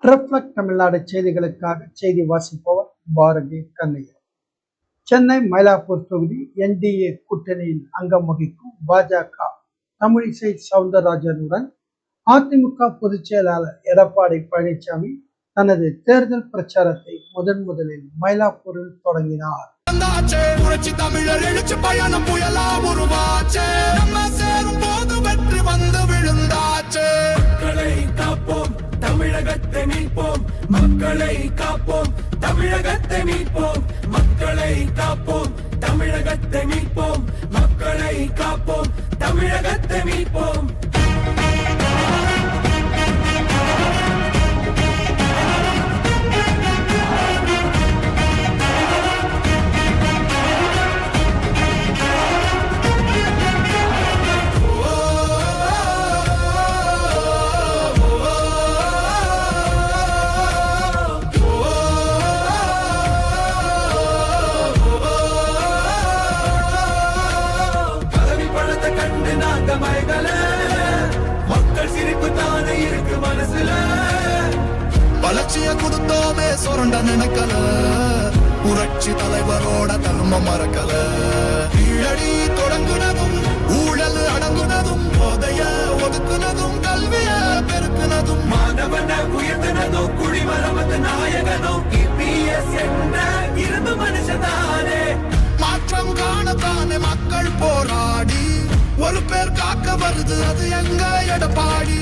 Reflect Tamil Nadu செய்திகளுக்காக செய்தி வாசிப்பவர் பாரதி கண்ணையர். சென்னை மயிலாப்பூர் தொகுதி NDA கூட்டணியில் அங்கம் வகிக்கும் பாஜக தமிழிசை சவுந்தரராஜனுடன் அதிமுக பொதுச் செயலாளர் எடப்பாடி பழனிசாமி தனது தேர்தல் பிரச்சாரத்தை முதலில் மயிலாப்பூரில் தொடங்கினார். தமிழகத்தை மீட்போம், மக்களை காப்போம், தமிழகத்தை மீட்போம், மக்களை காப்போம், தமிழகத்தை மீட்போம், மக்களை காப்போம், தமிழகத்தை மீட்போம். மக்கள் சிரிப்பு தானே இருக்கு மனசுல, வளர்ச்சிய கொடுத்தோமே சுரண்ட நினைக்கல, புரட்சி தலைவரோட தர்ம மறக்கல, கீழடி தொடங்குனதும் ஊழல் அடங்குனதும் போதைய ஒதுக்குனதும் கல்விய பெருக்குனதும் மாணவன உயர்த்தினதும் குடிமரமத்து நாயகனும் EPS என்ற இரும்பு மனுஷதானே. மாற்றம் காணத்தானே மக்கள் போராடி ஒரு பேர் காக்க வருது, அது எங்க எடப்பாடி.